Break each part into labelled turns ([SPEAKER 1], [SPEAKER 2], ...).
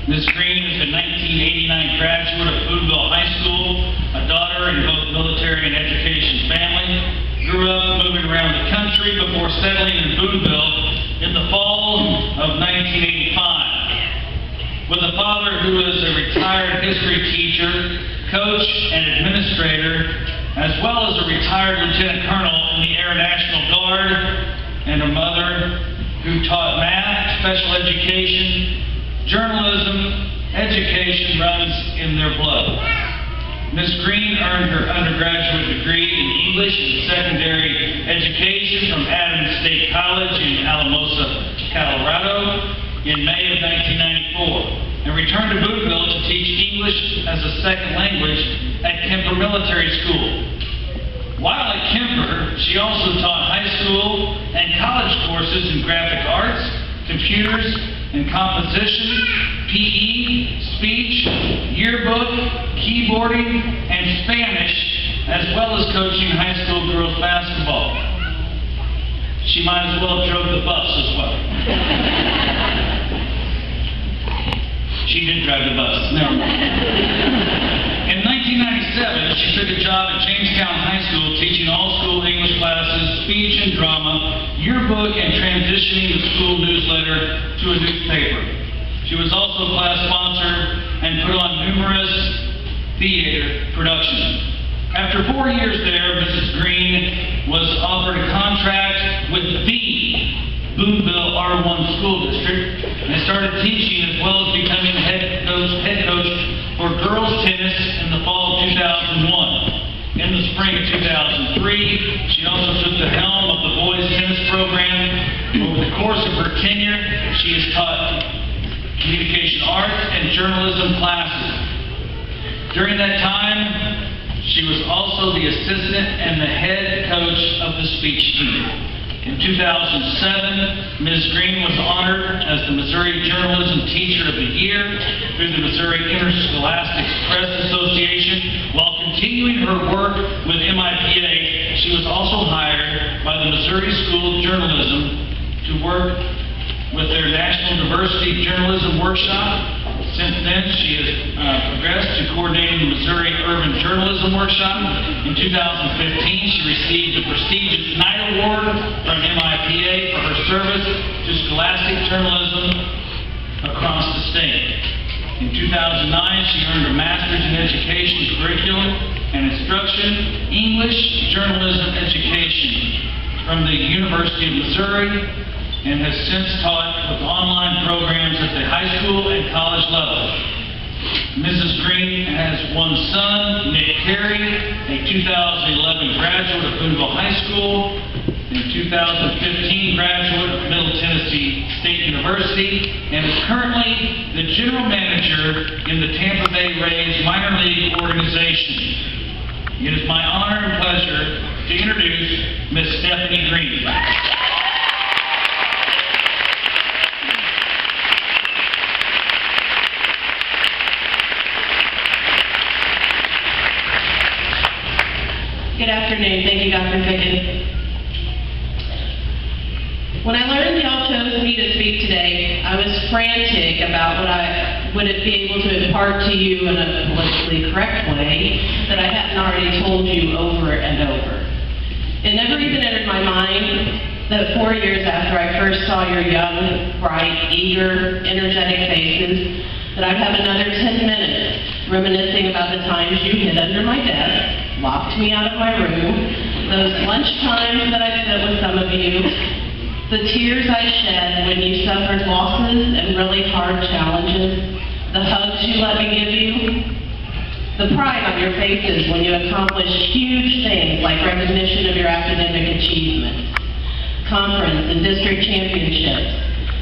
[SPEAKER 1] Ms. Green is a 1989 graduate of Boonville High School, a daughter in both military and education family. Grew up moving around the country before settling in Boonville in the fall of 1985. With a father who is a retired history teacher, coach, and administrator, as well as a retired lieutenant colonel in the Air National Guard, and a mother who taught math, special education, journalism, education runs in their blood. Ms. Green earned her undergraduate degree in English and secondary education from Adams State College in Alamosa, Colorado in May of 1994, and returned to Boonville to teach English as a second language at Kemper Military School. While at Kemper, she also taught high school and college courses in graphic arts, computers, and composition, PE, speech, yearbook, keyboarding, and Spanish, as well as coaching high school girls basketball. She might as well have drove the bus as well. She did drive the bus. No. In 1997, she took a job at Jamestown High School teaching all-school English classes, speech and drama, yearbook, and transitioning the school newsletter to a newspaper. She was also a class sponsor and put on numerous theater productions. After 4 years there, Mrs. Green was offered a contract with the Boonville R1 School District and started teaching as well as becoming the head coach for girls tennis in the fall of 2001. In the spring of 2003, she also took the helm of the boys tennis program. Over the course of her tenure, she has taught communication arts and journalism classes. During that time, she was also the assistant and the head coach of the speech team. In 2007, Ms. Green was honored as the Missouri Journalism Teacher of the Year through the Missouri Interscholastic Press Association. While continuing her work with MIPA, she was also hired by the Missouri School of Journalism to work with their National Diversity Journalism Workshop. Since then, she has progressed to coordinating the Missouri Urban Journalism Workshop. In 2015, she received the prestigious Knight Award from MIPA for her service to scholastic journalism across the state. In 2009, she earned a Master's in Education Curriculum and Instruction, English Journalism Education from the University of Missouri, and has since taught with online programs at the high school and college level. Mrs. Green has one son, Nick Carey, a 2011 graduate of Boonville High School, and 2015 graduate of Middle Tennessee State University, and is currently the general manager in the Tampa Bay Rays minor league organization. It is my honor and pleasure to introduce Ms. Stephanie Green.
[SPEAKER 2] Good afternoon. Thank you, Dr. Pickett. When I learned y'all chose me to speak today, I was frantic about what I would be able to impart to you in a politically correct way that I hadn't already told you over and over. It never even entered my mind that 4 years after I first saw your young, bright, eager, energetic faces, that I'd have another 10 minutes reminiscing about the times you hid under my desk, locked me out of my room, those lunch times that I spent with some of you, the tears I shed when you suffered losses and really hard challenges, the hugs you let me give you, the pride on your faces when you accomplished huge things like recognition of your academic achievements, conference and district championships,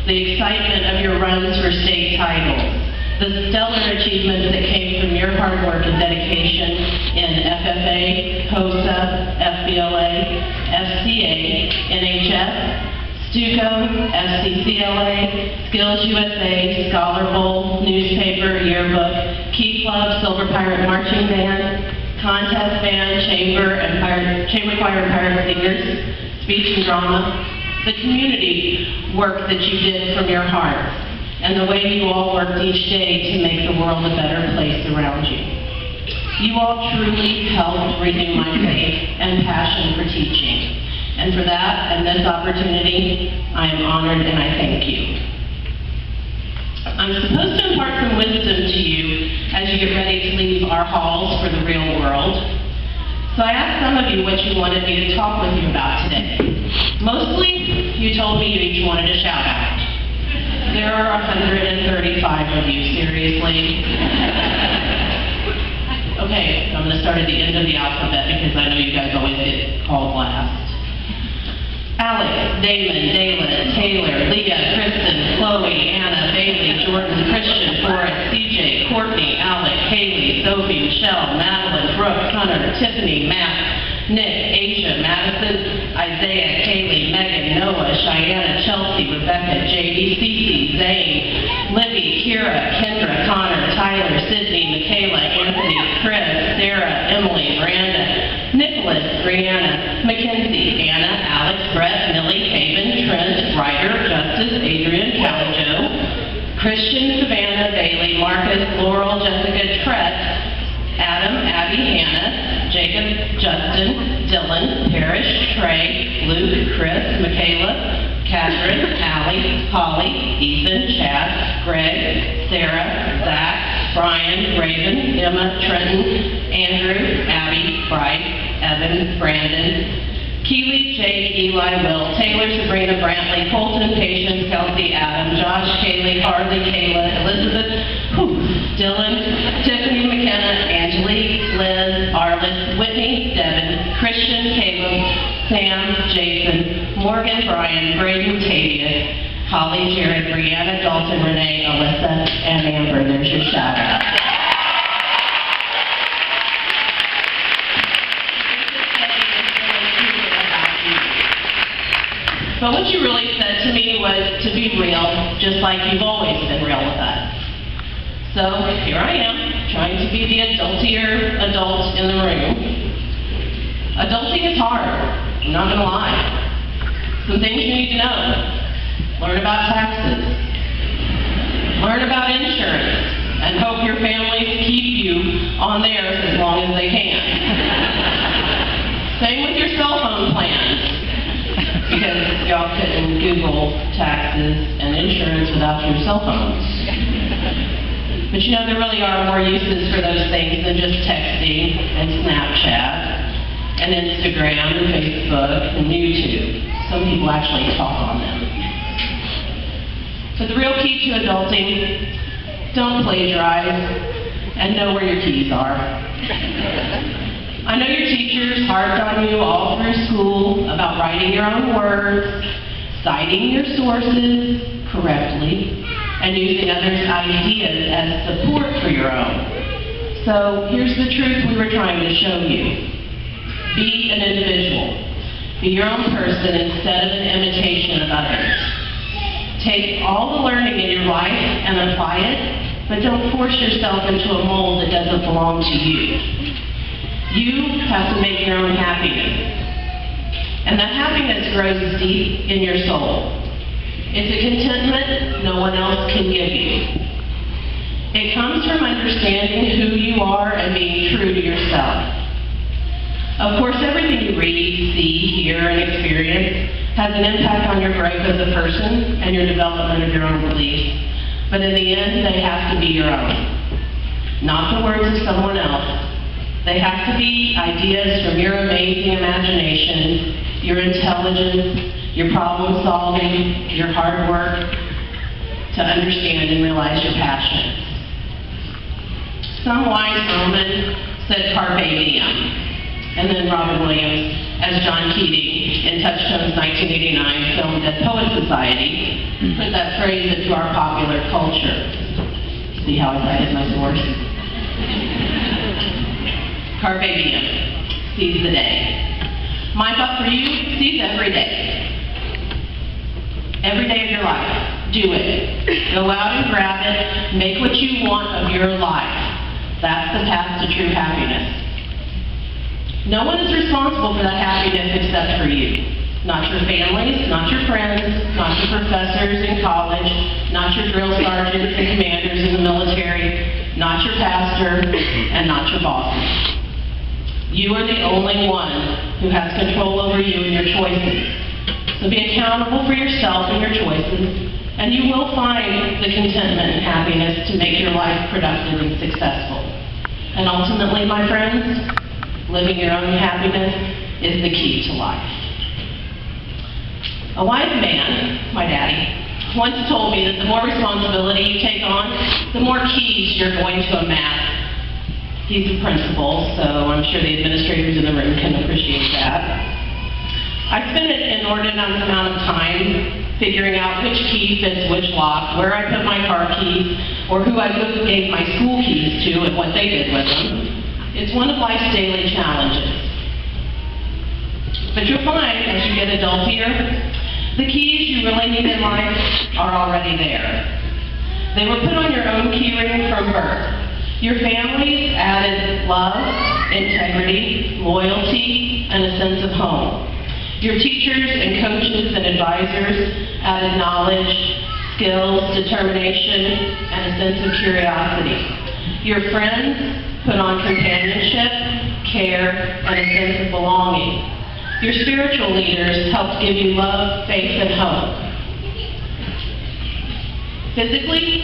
[SPEAKER 2] the excitement of your runs for state titles, the stellar achievements that came from your hard work and dedication in FFA, HOSA, FBLA, FCA, NHS, STUCO, FCCLA, Skills USA, Scholar Bowl, newspaper, yearbook, Key Club, Silver Pirate Marching Band, Contest Band, Chamber Choir and Pirate Singers, speech and drama, the community work that you did from your heart. and the way you all worked each day to make the world a better place around you. You all truly helped renew my faith and passion for teaching. And for that and this opportunity, I am honored and I thank you. I'm supposed to impart some wisdom to you as you get ready to leave our halls for the real world. So I asked some of you what you wanted me to talk with you about today. Mostly, you told me you each wanted a shout out. There are 135 of you, seriously. Okay, I'm going to start at the end of the alphabet because I know you guys always get called last. Alex, Damon, Dayla, Taylor, Leah, Kristen, Chloe, Anna, Bailey, Jordan, Christian, Forrest, CJ, Courtney, Alec, Haley, Sophie, Michelle, Madeline, Brooke, Hunter, Tiffany, Matt, Nick, Asia, Madison, Isaiah, Kaylee, Megan, Noah, Cheyenne, Chelsea, Rebecca, JD, Cece, Zane, Libby, Kira, Kendra, Connor, Tyler, Sydney, Michaela, Anthony, Chris, Sarah, Emily, Miranda, Nicholas, Brianna, Mackenzie, Anna, Alex, Brett, Millie, Caven, Trent, Ryder, Justice, Adrian, Callie Jo, Christian, Savannah, Bailey, Marcus, Laurel, Jessica, Trett, Adam, Abby, Hannah, Jacob, Justin, Dylan, Parrish, Trey, Luke, Chris, Michaela, Catherine, Allie, Holly, Ethan, Chad, Greg, Sarah, Zach, Brian, Raven, Emma, Trenton, Andrew, Abby, Bryce, Evan, Brandon, Keely, Jake, Eli, Will, Taylor, Sabrina, Brantley, Colton, Patience, Kelsey, Adam, Josh, Kaylee, Harley, Kayla, Elizabeth, Dylan, Tiffany, McKenna, Angelique, Liz, Arliss, Whitney, Devin, Christian, Caleb, Sam, Jason, Morgan, Brian, Braden, Tavia, Holly, Jared, Brianna, Dalton, Renee, Alyssa, and Amber. There's your shout out. But what you really said to me was to be real, just like you've always been real with us. So here I am, trying to be the adultier adult in the room. Adulting is hard, I'm not going to lie. Some things you need to know. Learn about taxes. Learn about insurance. And hope your families keep you on theirs as long as they can. Same with your cell phone plans. Because y'all couldn't Google taxes and insurance without your cell phones. But you know, there really are more uses for those things than just texting and Snapchat and Instagram and Facebook and YouTube. Some people actually talk on them. But the real key to adulting, don't plagiarize and know where your keys are. I know your teachers harped on you all through school about writing your own words, citing your sources correctly, and using others' ideas as support for your own. So here's the truth we were trying to show you. Be an individual. Be your own person instead of an imitation of others. Take all the learning in your life and apply it, but don't force yourself into a mold that doesn't belong to you. You have to make your own happiness. And that happiness grows deep in your soul. It's a contentment no one else can give you. It comes from understanding who you are and being true to yourself. Of course, everything you read, see, hear, and experience has an impact on your growth as a person and your development of your own beliefs. But in the end, they have to be your own, not the words of someone else. They have to be ideas from your amazing imagination, your intelligence, your problem solving, your hard work to understand and realize your passions. Some wise Roman said carpe diem, and then Robin Williams, as John Keating in Touchstone's 1989 film Dead Poets Society, put that phrase into our popular culture. See how I cited my source? Carpe diem, seize the day. My thought for you, seize every day. Every day of your life, do it. Go out and grab it, make what you want of your life. That's the path to true happiness. No one is responsible for that happiness except for you. Not your families, not your friends, not your professors in college, not your drill sergeants and commanders in the military, not your pastor, and not your bosses. You are the only one who has control over you and your choices. So be accountable for yourself and your choices, and you will find the contentment and happiness to make your life productive and successful. And ultimately, my friends, living your own happiness is the key to life. A wise man, my daddy, once told me that the more responsibility you take on, the more keys you're going to amass. He's a principal, so I'm sure the administrators in the room can appreciate that. I spent an inordinate amount of time figuring out which key fits which lock, where I put my car keys, or who I gave my school keys to and what they did with them. It's one of life's daily challenges. But you'll find as you get adultier, the keys you really need in life are already there. They were put on your own key ring from birth. Your families added love, integrity, loyalty, and a sense of home. Your teachers and coaches and advisors added knowledge, skills, determination, and a sense of curiosity. Your friends put on companionship, care, and a sense of belonging. Your spiritual leaders helped give you love, faith, and hope. Physically,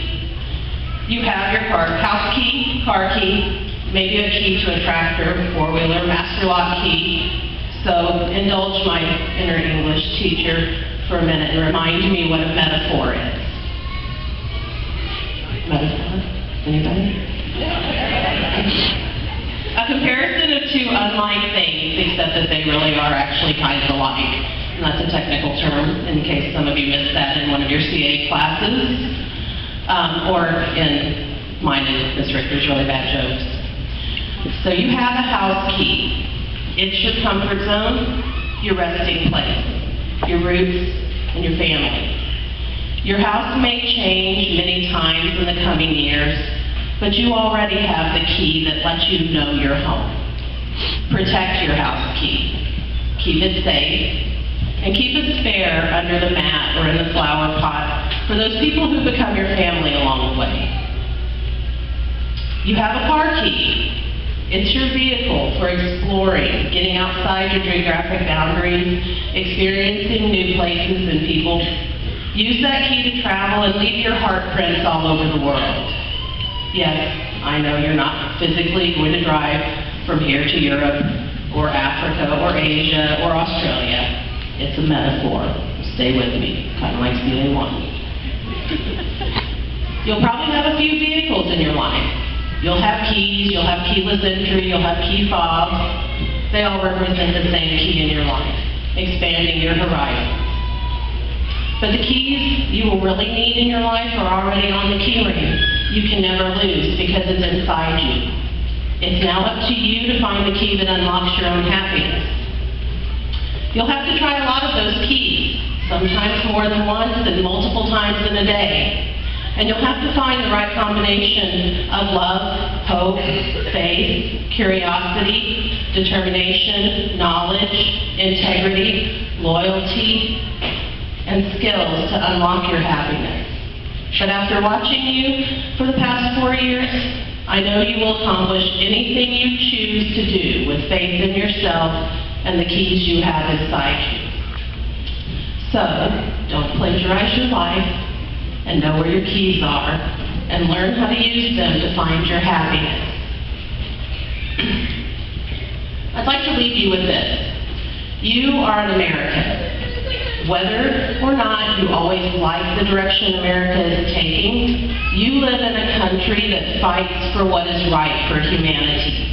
[SPEAKER 2] you have your house key, car key, maybe a key to a tractor, four-wheeler, master lock key. So indulge my inner English teacher for a minute and remind me what a metaphor is. Metaphor? Anybody? A comparison of two unlike things, except that they really are actually kind of alike. And that's a technical term, in case some of you missed that in one of your CA classes, or in mine and Miss Richter's really bad jokes. So you have a house key. It's your comfort zone, your resting place, your roots, and your family. Your house may change many times in the coming years, but you already have the key that lets you know you're home. Protect your house key. Keep it safe. And keep a spare under the mat or in the flower pot for those people who become your family along the way. You have a car key. It's your vehicle for exploring, getting outside your geographic boundaries, experiencing new places and people. Use that key to travel and leave your heart prints all over the world. Yes, I know you're not physically going to drive from here to Europe, or Africa, or Asia, or Australia. It's a metaphor. Stay with me, kind of like stealing one. You'll probably have a few vehicles in your life. You'll have keys, you'll have keyless entry, you'll have key fobs. They all represent the same key in your life, expanding your horizons. But the keys you will really need in your life are already on the key ring. You can never lose because it's inside you. It's now up to you to find the key that unlocks your own happiness. You'll have to try a lot of those keys, sometimes more than once and multiple times in a day. And you'll have to find the right combination of love, hope, faith, curiosity, determination, knowledge, integrity, loyalty, and skills to unlock your happiness. But after watching you for the past 4 years, I know you will accomplish anything you choose to do with faith in yourself and the keys you have inside you. So, don't plagiarize your life, and know where your keys are, and learn how to use them to find your happiness. I'd like to leave you with this. You are an American. Whether or not you always like the direction America is taking, you live in a country that fights for what is right for humanity,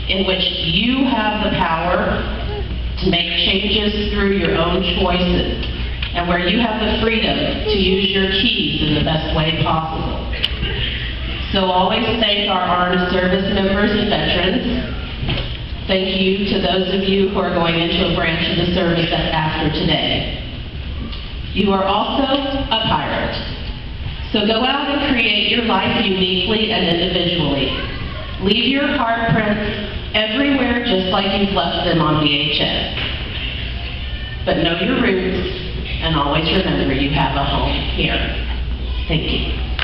[SPEAKER 2] in which you have the power to make changes through your own choices, and where you have the freedom to use your keys in the best way possible. So always thank our armed service members and veterans. Thank you to those of you who are going into a branch of the service after today. You are also a pirate. So go out and create your life uniquely and individually. Leave your heart prints everywhere just like you've left them on VHS. but know your roots and always remember you have a home here. Thank you.